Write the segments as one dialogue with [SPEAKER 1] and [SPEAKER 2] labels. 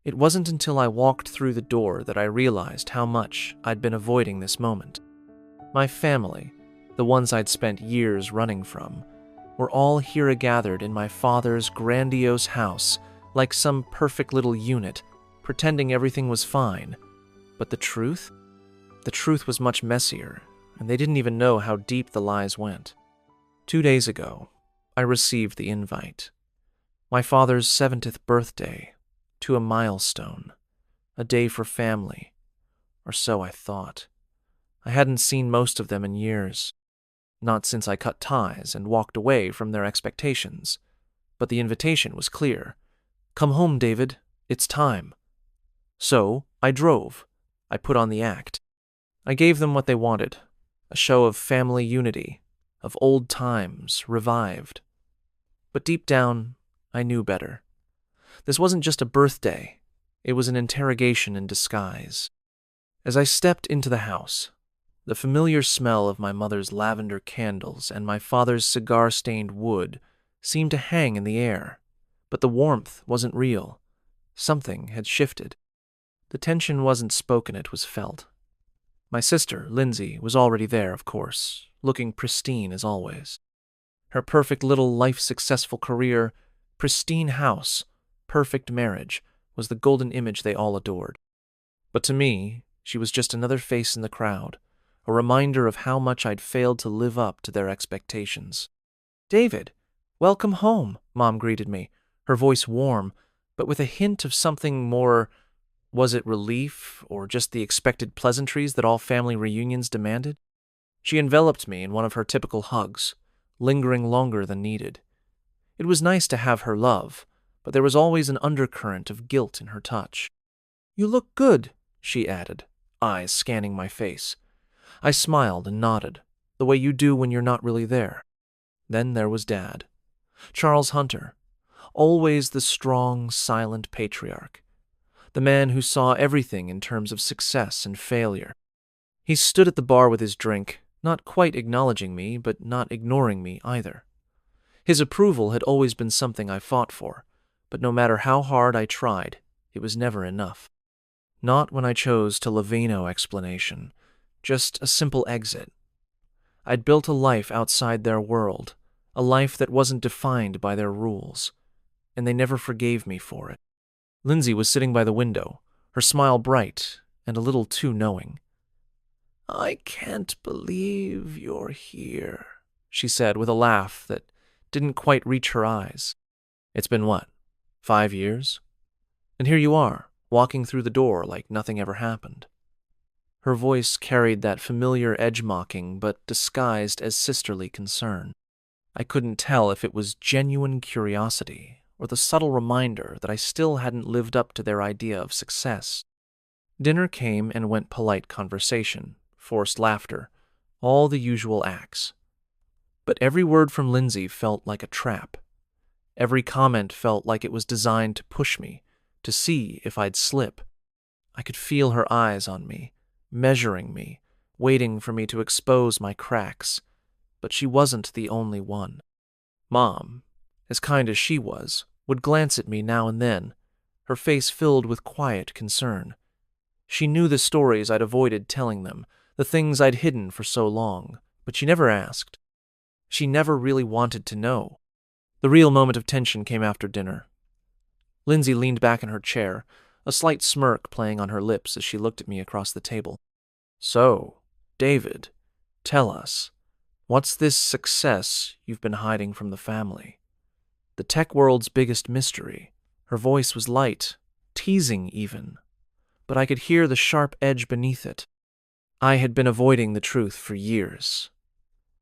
[SPEAKER 1] It wasn't until I walked through the door that I realized how much I'd been avoiding this moment. My family, the ones I'd spent years running from, were all here gathered in my father's grandiose house like some perfect little unit, pretending everything was fine. But the truth? The truth was much messier, and they didn't even know how deep the lies went. 2 days ago, I received the invite. My father's 70th birthday, to a milestone, a day for family, or so I thought. I hadn't seen most of them in years, not since I cut ties and walked away from their expectations. But the invitation was clear. Come home, David. It's time. So I drove. I put on the act. I gave them what they wanted, a show of family unity, of old times revived. But deep down, I knew better. This wasn't just a birthday. It was an interrogation in disguise. As I stepped into the house, the familiar smell of my mother's lavender candles and my father's cigar-stained wood seemed to hang in the air, but the warmth wasn't real. Something had shifted. The tension wasn't spoken, it was felt. My sister, Lindsay, was already there, of course, looking pristine as always. Her perfect little life-successful career, pristine house, perfect marriage was the golden image they all adored. But to me, she was just another face in the crowd, a reminder of how much I'd failed to live up to their expectations. David, welcome home, Mom greeted me, her voice warm, but with a hint of something more. Was it relief, or just the expected pleasantries that all family reunions demanded? She enveloped me in one of her typical hugs, lingering longer than needed. It was nice to have her love, but there was always an undercurrent of guilt in her touch. You look good, she added, eyes scanning my face. I smiled and nodded, the way you do when you're not really there. Then there was Dad. Charles Hunter, always the strong, silent patriarch. The man who saw everything in terms of success and failure. He stood at the bar with his drink, not quite acknowledging me, but not ignoring me either. His approval had always been something I fought for, but no matter how hard I tried, it was never enough. Not when I chose to leave no explanation, just a simple exit. I'd built a life outside their world, a life that wasn't defined by their rules, and they never forgave me for it. Lindsay was sitting by the window, her smile bright and a little too knowing. I can't believe you're here, she said with a laugh that didn't quite reach her eyes. It's been what, 5 years? And here you are, walking through the door like nothing ever happened. Her voice carried that familiar edge-mocking but disguised as sisterly concern. I couldn't tell if it was genuine curiosity or the subtle reminder that I still hadn't lived up to their idea of success. Dinner came and went, polite conversation, forced laughter, all the usual acts. But every word from Lindsay felt like a trap. Every comment felt like it was designed to push me, to see if I'd slip. I could feel her eyes on me, measuring me, waiting for me to expose my cracks. But she wasn't the only one. Mom, as kind as she was, would glance at me now and then, her face filled with quiet concern. She knew the stories I'd avoided telling them, the things I'd hidden for so long, but she never asked. She never really wanted to know. The real moment of tension came after dinner. Lindsay leaned back in her chair, a slight smirk playing on her lips as she looked at me across the table. So, David, tell us, what's this success you've been hiding from the family? The tech world's biggest mystery. Her voice was light, teasing even, but I could hear the sharp edge beneath it. I had been avoiding the truth for years.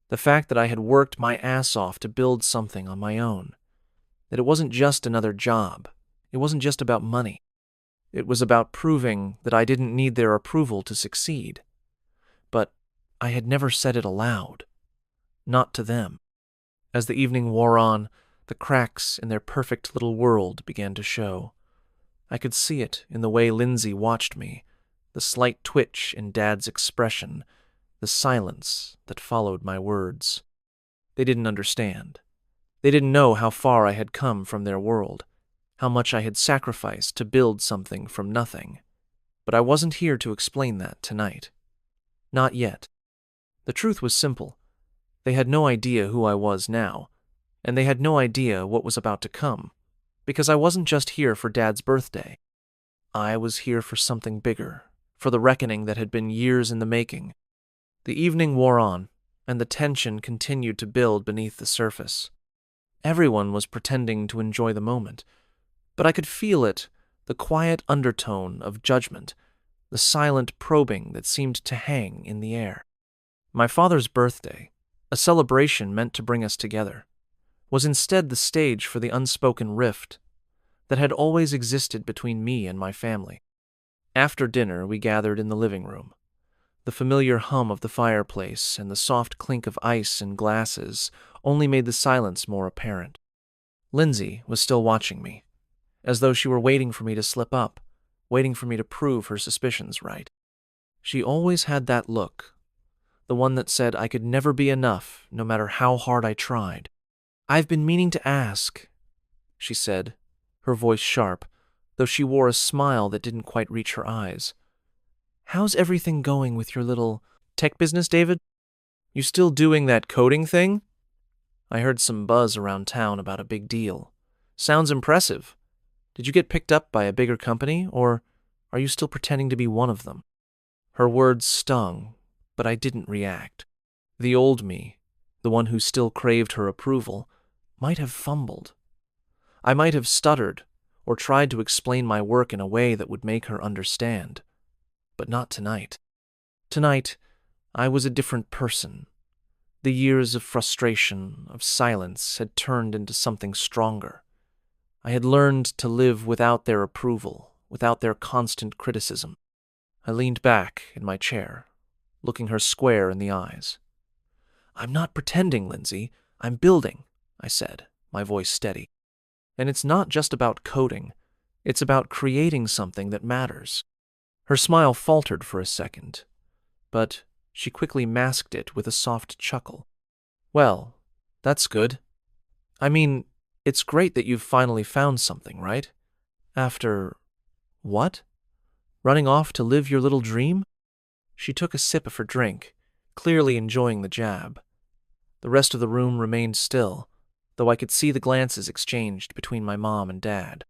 [SPEAKER 1] The fact that I had worked my ass off to build something on my own. That it wasn't just another job. It wasn't just about money. It was about proving that I didn't need their approval to succeed. But I had never said it aloud. Not to them. As the evening wore on, the cracks in their perfect little world began to show. I could see it in the way Lindsay watched me, the slight twitch in Dad's expression, the silence that followed my words. They didn't understand. They didn't know how far I had come from their world. how much I had sacrificed to build something from nothing. But I wasn't here to explain that tonight. Not yet. The truth was simple. They had no idea who I was now, and they had no idea what was about to come, because I wasn't just here for Dad's birthday. I was here for something bigger, for the reckoning that had been years in the making. The evening wore on, and the tension continued to build beneath the surface. Everyone was pretending to enjoy the moment, but I could feel it, the quiet undertone of judgment, the silent probing that seemed to hang in the air. My father's birthday, a celebration meant to bring us together, was instead the stage for the unspoken rift that had always existed between me and my family. After dinner, we gathered in the living room. The familiar hum of the fireplace and the soft clink of ice in glasses only made the silence more apparent. Lindsay was still watching me, as though she were waiting for me to slip up, waiting for me to prove her suspicions right. She always had that look, the one that said I could never be enough, no matter how hard I tried. "I've been meaning to ask," she said, her voice sharp, though she wore a smile that didn't quite reach her eyes. "How's everything going with your little tech business, David? You still doing that coding thing?" I heard some buzz around town about a big deal. "Sounds impressive. Did you get picked up by a bigger company, or are you still pretending to be one of them?" Her words stung, but I didn't react. The old me, the one who still craved her approval, might have fumbled. I might have stuttered or tried to explain my work in a way that would make her understand. But not tonight. Tonight, I was a different person. The years of frustration, of silence, had turned into something stronger. I had learned to live without their approval, without their constant criticism. I leaned back in my chair, looking her square in the eyes. "I'm not pretending, Lindsay. I'm building," I said, my voice steady. "And it's not just about coding. It's about creating something that matters." Her smile faltered for a second, but she quickly masked it with a soft chuckle. "Well, that's good. I mean, it's great that you've finally found something, right? After... what? Running off to live your little dream?" She took a sip of her drink, clearly enjoying the jab. The rest of the room remained still, though I could see the glances exchanged between my mom and Dad.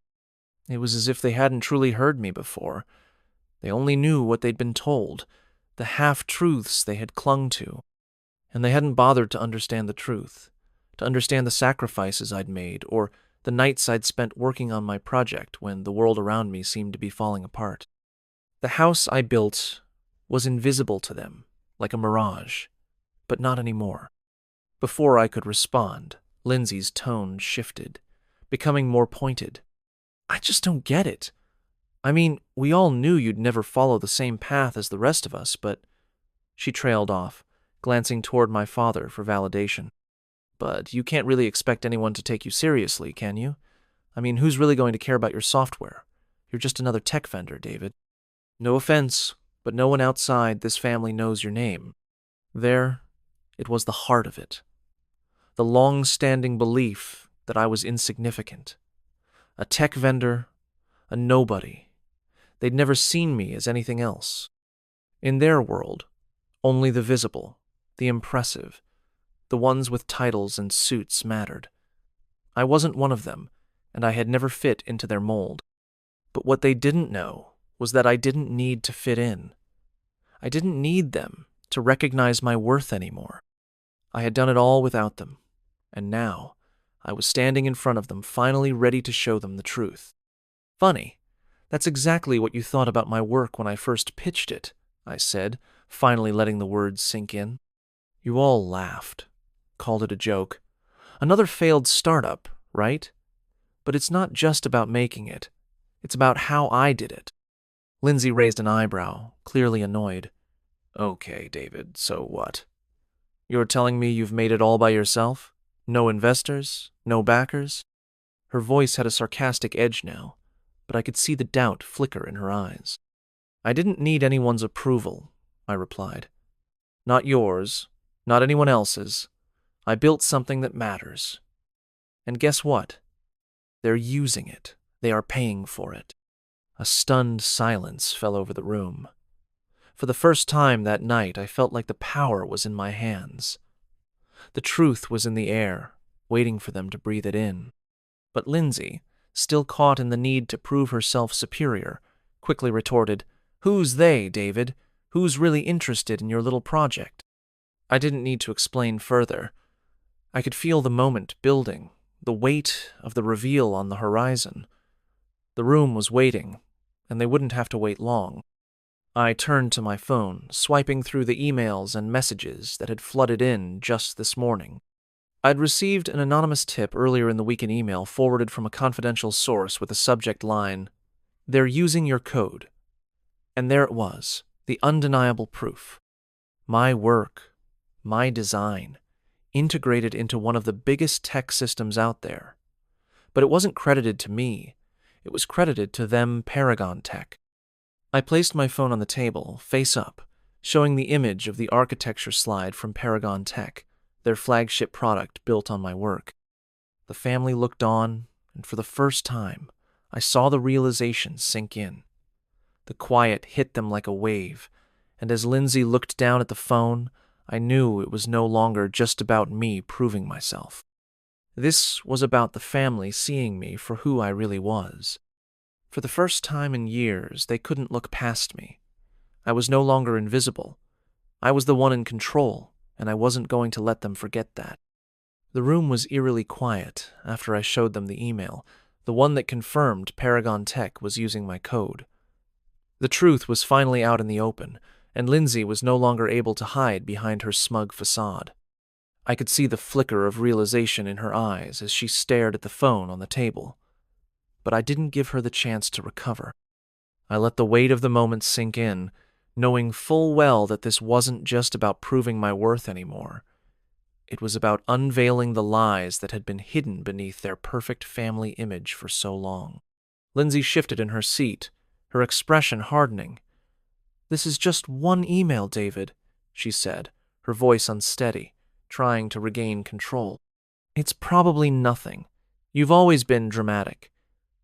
[SPEAKER 1] It was as if they hadn't truly heard me before. They only knew what they'd been told, the half-truths they had clung to, and they hadn't bothered to understand the truth, to understand the sacrifices I'd made, or the nights I'd spent working on my project when the world around me seemed to be falling apart. The house I built was invisible to them, like a mirage, but not anymore. Before I could respond, Lindsay's tone shifted, becoming more pointed. "I just don't get it. I mean, we all knew you'd never follow the same path as the rest of us, but..." She trailed off, glancing toward my father for validation. "But you can't really expect anyone to take you seriously, can you? I mean, who's really going to care about your software? You're just another tech vendor, David. No offense, but no one outside this family knows your name." There, it was the heart of it. The long-standing belief that I was insignificant. A tech vendor, a nobody. They'd never seen me as anything else. In their world, only the visible, the impressive, the ones with titles and suits mattered. I wasn't one of them, and I had never fit into their mold. But what they didn't know was that I didn't need to fit in. I didn't need them to recognize my worth anymore. I had done it all without them, and now I was standing in front of them, finally ready to show them the truth. "Funny, that's exactly what you thought about my work when I first pitched it," I said, finally letting the words sink in. "You all laughed, called it a joke. Another failed startup, right? But it's not just about making it. It's about how I did it." Lindsay raised an eyebrow, clearly annoyed. "Okay, David, so what? You're telling me you've made it all by yourself? No investors? No backers?" Her voice had a sarcastic edge now, but I could see the doubt flicker in her eyes. "I didn't need anyone's approval," I replied. "Not yours, not anyone else's. I built something that matters. And guess what? They're using it." They are paying for it." A stunned silence fell over the room. For the first time that night, I felt like the power was in my hands. The truth was in the air, waiting for them to breathe it in. But Lindsay, still caught in the need to prove herself superior, quickly retorted, "Who's they, David? Who's really interested in your little project?" I didn't need to explain further. I could feel the moment building, the weight of the reveal on the horizon. The room was waiting, and they wouldn't have to wait long. I turned to my phone, swiping through the emails and messages that had flooded in just this morning. I'd received an anonymous tip earlier in the week in email forwarded from a confidential source with a subject line, "They're using your code." And there it was, the undeniable proof. My work, my design, integrated into one of the biggest tech systems out there. But it wasn't credited to me. It was credited to them Paragon Tech. I placed my phone on the table, face up, showing the image of the architecture slide from Paragon Tech, their flagship product built on my work. The family looked on, and for the first time, I saw the realization sink in. The quiet hit them like a wave, and as Lindsay looked down at the phone, I knew it was no longer just about me proving myself. This was about the family seeing me for who I really was. For the first time in years, they couldn't look past me. I was no longer invisible. I was the one in control, and I wasn't going to let them forget that. The room was eerily quiet after I showed them the email, the one that confirmed Paragon Tech was using my code. The truth was finally out in the open, and Lindsay was no longer able to hide behind her smug facade. I could see the flicker of realization in her eyes as she stared at the phone on the table. But I didn't give her the chance to recover. I let the weight of the moment sink in, knowing full well that this wasn't just about proving my worth anymore. It was about unveiling the lies that had been hidden beneath their perfect family image for so long. Lindsay shifted in her seat, her expression hardening. "This is just one email, David," she said, her voice unsteady, trying to regain control. "It's probably nothing. You've always been dramatic."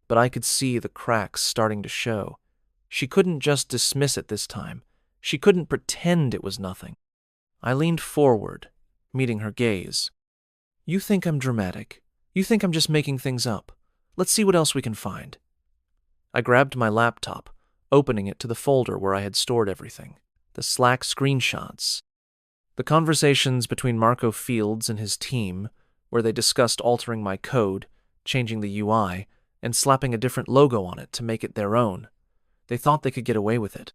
[SPEAKER 1] But I could see the cracks starting to show. She couldn't just dismiss it this time. She couldn't pretend it was nothing. I leaned forward, meeting her gaze. "You think I'm dramatic. You think I'm just making things up. Let's see what else we can find." I grabbed my laptop, opening it to the folder where I had stored everything. The Slack screenshots. The conversations between Marco Fields and his team, where they discussed altering my code, changing the UI, and slapping a different logo on it to make it their own. They thought they could get away with it.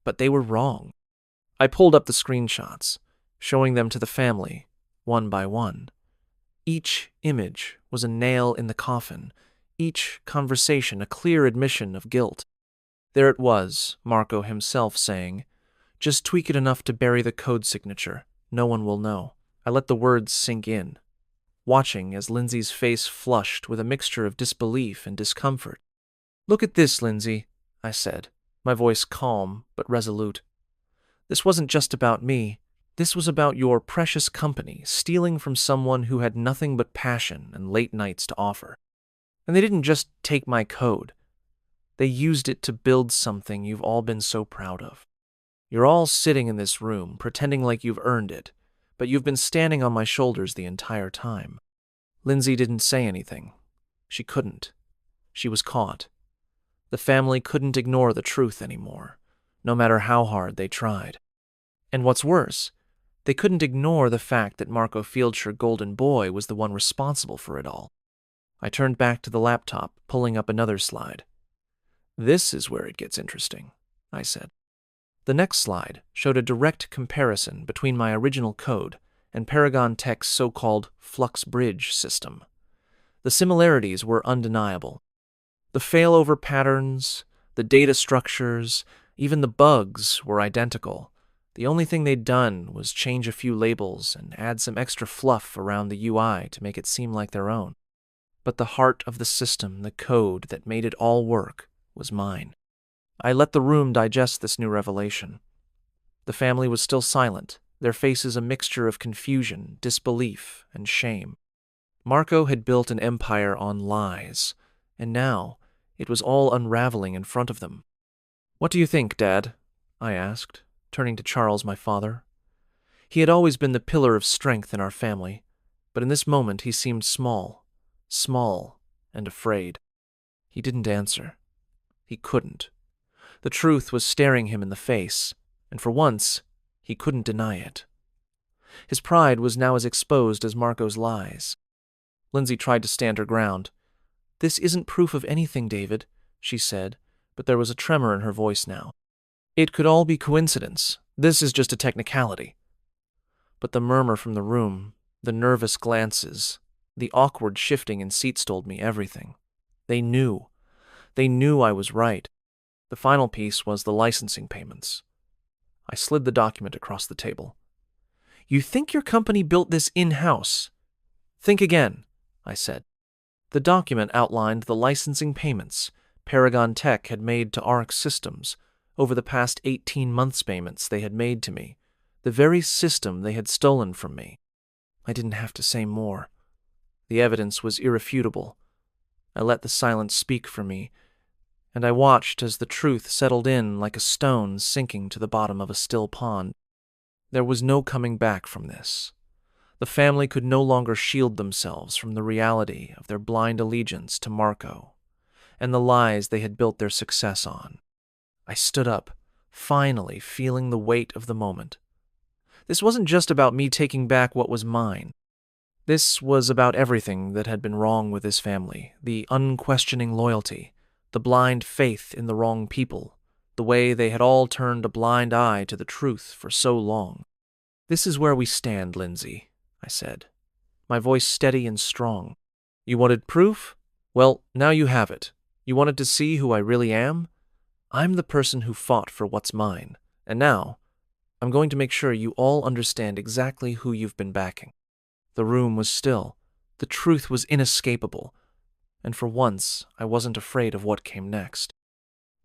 [SPEAKER 1] But they were wrong. I pulled up the screenshots, showing them to the family, one by one. Each image was a nail in the coffin, each conversation a clear admission of guilt. There it was, Marco himself saying, "Just tweak it enough to bury the code signature. No one will know." I let the words sink in, watching as Lindsay's face flushed with a mixture of disbelief and discomfort. "Look at this, Lindsay," I said, my voice calm but resolute. "This wasn't just about me. This was about your precious company stealing from someone who had nothing but passion and late nights to offer. And they didn't just take my code. They used it to build something you've all been so proud of. You're all sitting in this room, pretending like you've earned it, but you've been standing on my shoulders the entire time." Lindsay didn't say anything. She couldn't. She was caught. The family couldn't ignore the truth anymore, no matter how hard they tried. And what's worse, they couldn't ignore the fact that Marco Fieldshire Golden Boy was the one responsible for it all. I turned back to the laptop, pulling up another slide. "This is where it gets interesting," I said. The next slide showed a direct comparison between my original code and Paragon Tech's so-called Flux Bridge system. The similarities were undeniable. The failover patterns, the data structures, even the bugs were identical. The only thing they'd done was change a few labels and add some extra fluff around the UI to make it seem like their own. But the heart of the system, the code that made it all work, was mine. I let the room digest this new revelation. The family was still silent, their faces a mixture of confusion, disbelief, and shame. Marco had built an empire on lies, and now It was all unraveling in front of them. "What do you think, Dad?" I asked, turning to Charles, my father. He had always been the pillar of strength in our family, but in this moment he seemed small and afraid. He didn't answer. He couldn't. The truth was staring him in the face, and for once, he couldn't deny it. His pride was now as exposed as Marco's lies. Lindsay tried to stand her ground. "This isn't proof of anything, David," she said, but there was a tremor in her voice now. "It could all be coincidence. This is just a technicality." But the murmur from the room, the nervous glances, the awkward shifting in seats told me everything. They knew. They knew I was right. The final piece was the licensing payments. I slid the document across the table. "You think your company built this in-house?" "Think again," I said. The document outlined the licensing payments Paragon Tech had made to ARC Systems over the past 18 months' payments they had made to me, the very system they had stolen from me. I didn't have to say more. The evidence was irrefutable. I let the silence speak for me, and I watched as the truth settled in like a stone sinking to the bottom of a still pond. There was no coming back from this. The family could no longer shield themselves from the reality of their blind allegiance to Marco and the lies they had built their success on. I stood up, finally feeling the weight of the moment. This wasn't just about me taking back what was mine. This was about everything that had been wrong with this family, the unquestioning loyalty, the blind faith in the wrong people, the way they had all turned a blind eye to the truth for so long. "This is where we stand, Lindsay," I said, my voice steady and strong. "You wanted proof? Well, now you have it. You wanted to see who I really am? I'm the person who fought for what's mine, and now I'm going to make sure you all understand exactly who you've been backing." The room was still. The truth was inescapable, and for once I wasn't afraid of what came next.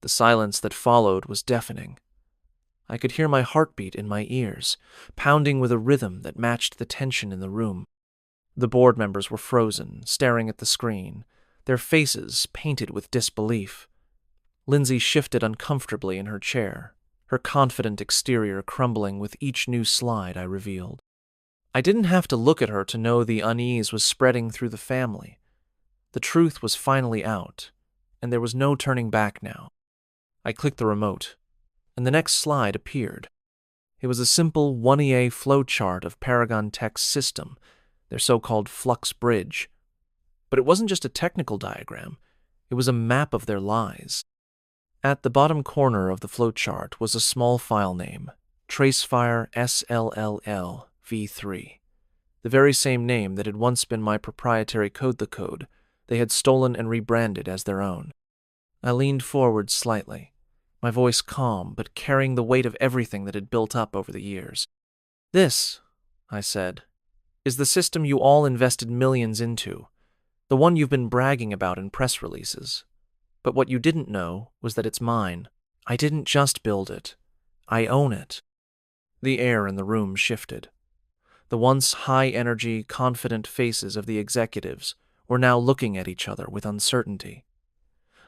[SPEAKER 1] The silence that followed was deafening. I could hear my heartbeat in my ears, pounding with a rhythm that matched the tension in the room. The board members were frozen, staring at the screen, their faces painted with disbelief. Lindsay shifted uncomfortably in her chair, her confident exterior crumbling with each new slide I revealed. I didn't have to look at her to know the unease was spreading through the family. The truth was finally out, and there was no turning back now. I clicked the remote, and the next slide appeared. It was a simple 1EA flowchart of Paragon Tech's system, their so-called flux bridge. But it wasn't just a technical diagram, it was a map of their lies. At the bottom corner of the flowchart was a small file name, Tracefire SLLL V3, the very same name that had once been my proprietary code they had stolen and rebranded as their own. I leaned forward slightly, my voice calm but carrying the weight of everything that had built up over the years. "This," I said, "is the system you all invested millions into, the one you've been bragging about in press releases. But what you didn't know was that it's mine. I didn't just build it. I own it." The air in the room shifted. The once high-energy, confident faces of the executives were now looking at each other with uncertainty.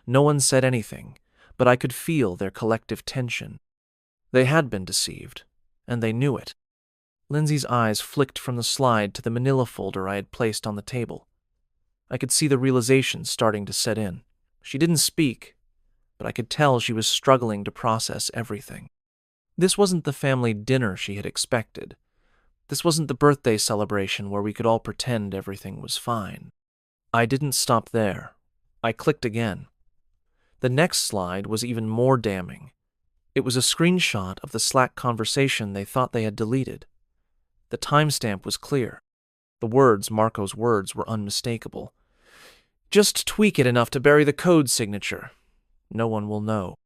[SPEAKER 1] No one said anything, but I could feel their collective tension. They had been deceived, and they knew it. Lindsay's eyes flicked from the slide to the manila folder I had placed on the table. I could see the realization starting to set in. She didn't speak, but I could tell she was struggling to process everything. This wasn't the family dinner she had expected. This wasn't the birthday celebration where we could all pretend everything was fine. I didn't stop there. I clicked again. The next slide was even more damning. It was a screenshot of the Slack conversation they thought they had deleted. The timestamp was clear. The words, Marco's words, were unmistakable. "Just tweak it enough to bury the code signature. No one will know."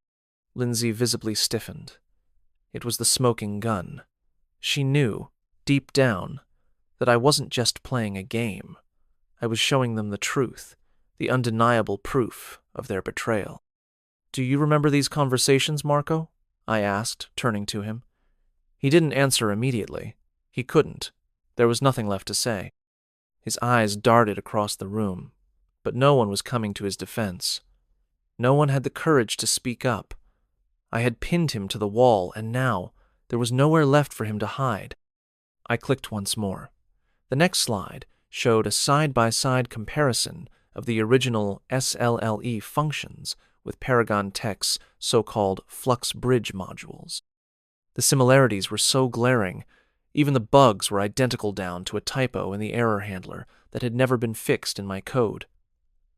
[SPEAKER 1] Lindsay visibly stiffened. It was the smoking gun. She knew, deep down, that I wasn't just playing a game. I was showing them the truth, the undeniable proof of their betrayal. "Do you remember these conversations, Marco?" I asked, turning to him. He didn't answer immediately. He couldn't. There was nothing left to say. His eyes darted across the room, but no one was coming to his defense. No one had the courage to speak up. I had pinned him to the wall, and now there was nowhere left for him to hide. I clicked once more. The next slide showed a side-by-side comparison of the original SLLE functions with Paragon Tech's so-called Flux Bridge modules. The similarities were so glaring, even the bugs were identical down to a typo in the error handler that had never been fixed in my code.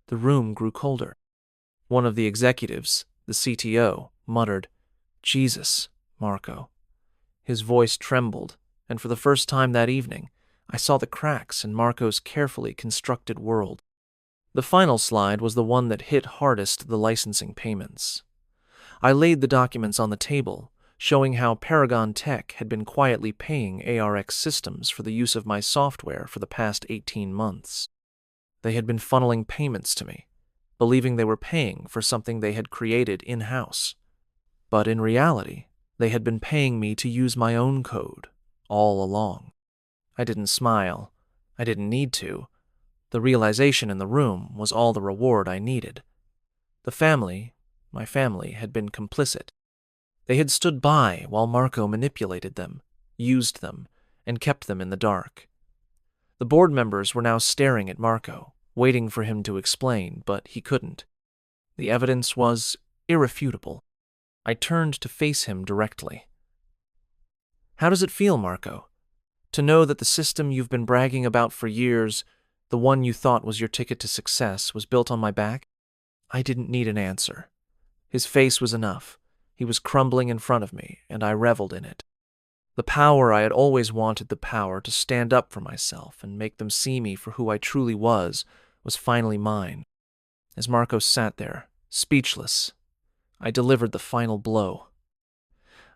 [SPEAKER 1] The room grew colder. One of the executives, the CTO, muttered, "Jesus, Marco." His voice trembled, and for the first time that evening, I saw the cracks in Marco's carefully constructed world. The final slide was the one that hit hardest the licensing payments. I laid the documents on the table, showing how Paragon Tech had been quietly paying ARX Systems for the use of my software for the past 18 months. They had been funneling payments to me, believing they were paying for something they had created in-house. But in reality, they had been paying me to use my own code, all along. I didn't smile. I didn't need to. The realization in the room was all the reward I needed. My family, had been complicit. They had stood by while Marco manipulated them, used them, and kept them in the dark. The board members were now staring at Marco, waiting for him to explain, but he couldn't. The evidence was irrefutable. I turned to face him directly. "How does it feel, Marco? To know that the system you've been bragging about for years, the one you thought was your ticket to success, was built on my back?" I didn't need an answer. His face was enough. He was crumbling in front of me, and I reveled in it. The power I had always wanted, the power to stand up for myself and make them see me for who I truly was finally mine. As Marco sat there, speechless, I delivered the final blow.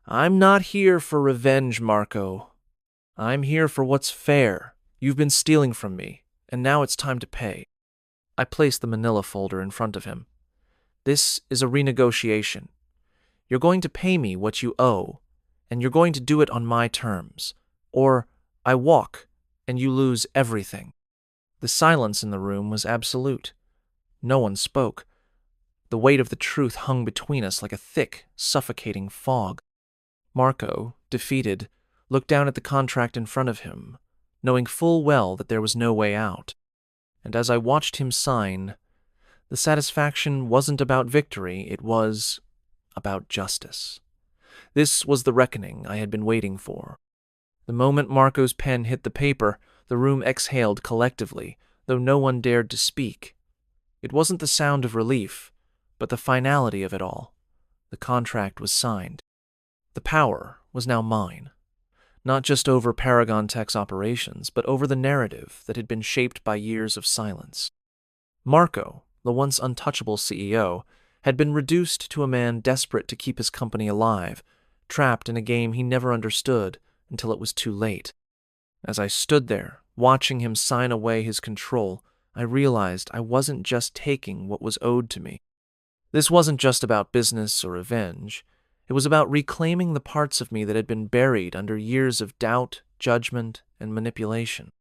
[SPEAKER 1] "I'm not here for revenge, Marco. I'm here for what's fair. You've been stealing from me, and now it's time to pay." I placed the manila folder in front of him. "This is a renegotiation. You're going to pay me what you owe, and you're going to do it on my terms. Or I walk, and you lose everything." The silence in the room was absolute. No one spoke. The weight of the truth hung between us like a thick, suffocating fog. Marco, defeated, looked down at the contract in front of him, knowing full well that there was no way out. And as I watched him sign, the satisfaction wasn't about victory, it was about justice. This was the reckoning I had been waiting for. The moment Marco's pen hit the paper, the room exhaled collectively, though no one dared to speak. It wasn't the sound of relief, but the finality of it all. The contract was signed. The power was now mine, not just over Paragon Tech's operations, but over the narrative that had been shaped by years of silence. Marco, the once untouchable CEO, had been reduced to a man desperate to keep his company alive, trapped in a game he never understood until it was too late. As I stood there, watching him sign away his control, I realized I wasn't just taking what was owed to me. This wasn't just about business or revenge. It was about reclaiming the parts of me that had been buried under years of doubt, judgment, and manipulation.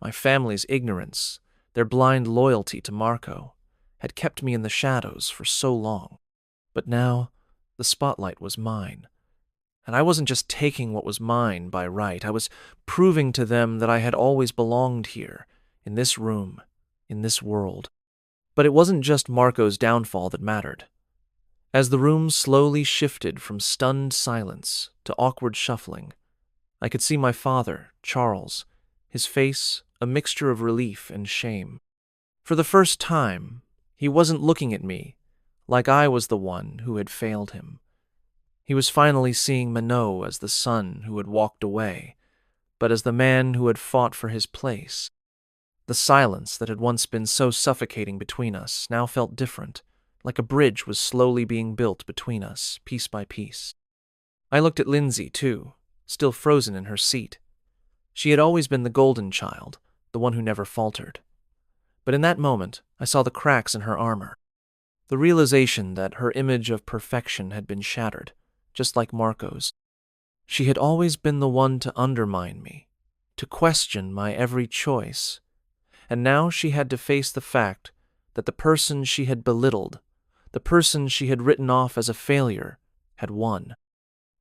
[SPEAKER 1] My family's ignorance, their blind loyalty to Marco, had kept me in the shadows for so long. But now, the spotlight was mine. And I wasn't just taking what was mine by right. I was proving to them that I had always belonged here, in this room, in this world. But it wasn't just Marco's downfall that mattered. As the room slowly shifted from stunned silence to awkward shuffling, I could see my father, Charles, his face a mixture of relief and shame. For the first time, he wasn't looking at me like I was the one who had failed him. He was finally seeing Minot as the son who had walked away, but as the man who had fought for his place. The silence that had once been so suffocating between us now felt different, like a bridge was slowly being built between us, piece by piece. I looked at Lindsay, too, still frozen in her seat. She had always been the golden child, the one who never faltered. But in that moment, I saw the cracks in her armor. The realization that her image of perfection had been shattered, just like Marco's. She had always been the one to undermine me, to question my every choice. And now she had to face the fact that the person she had belittled, The person she had written off as a failure had won.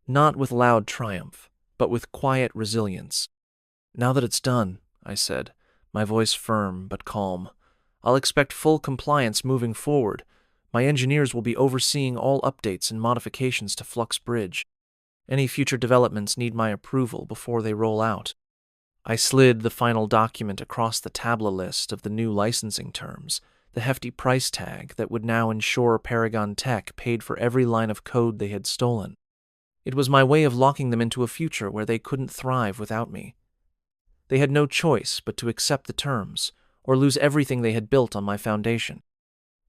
[SPEAKER 1] Not with loud triumph, but with quiet resilience. "Now that it's done," I said, my voice firm but calm, "I'll expect full compliance moving forward. My engineers will be overseeing all updates and modifications to Flux Bridge. Any future developments need my approval before they roll out." I slid the final document across the tabla list of the new licensing terms, the hefty price tag that would now ensure Paragon Tech paid for every line of code they had stolen. It was my way of locking them into a future where they couldn't thrive without me. They had no choice but to accept the terms, or lose everything they had built on my foundation.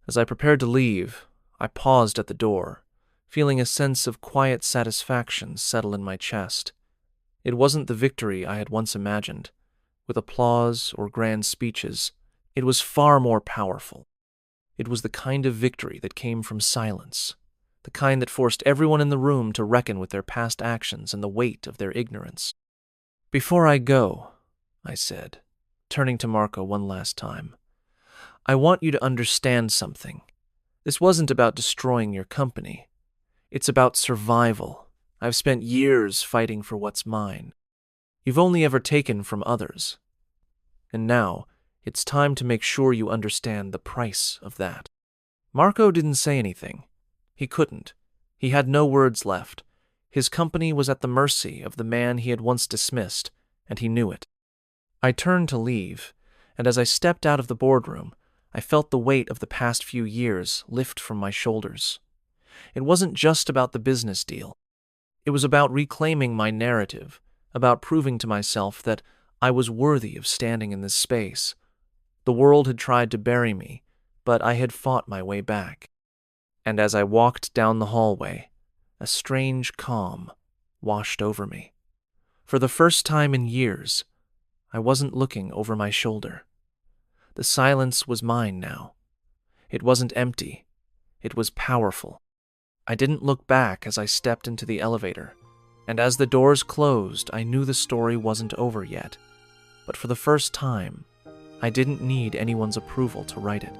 [SPEAKER 1] As I prepared to leave, I paused at the door, feeling a sense of quiet satisfaction settle in my chest. It wasn't the victory I had once imagined, with applause or grand speeches. It was far more powerful. It was the kind of victory that came from silence, the kind that forced everyone in the room to reckon with their past actions and the weight of their ignorance. "Before I go," I said, turning to Marco one last time, "I want you to understand something. This wasn't about destroying your company. It's about survival. I've spent years fighting for what's mine. You've only ever taken from others. And now, it's time to make sure you understand the price of that." Marco didn't say anything. He couldn't. He had no words left. His company was at the mercy of the man he had once dismissed, and he knew it. I turned to leave, and as I stepped out of the boardroom, I felt the weight of the past few years lift from my shoulders. It wasn't just about the business deal. It was about reclaiming my narrative, about proving to myself that I was worthy of standing in this space. The world had tried to bury me, but I had fought my way back. And as I walked down the hallway, a strange calm washed over me. For the first time in years, I wasn't looking over my shoulder. The silence was mine now. It wasn't empty. It was powerful. I didn't look back as I stepped into the elevator, and as the doors closed, I knew the story wasn't over yet. But for the first time, I didn't need anyone's approval to write it.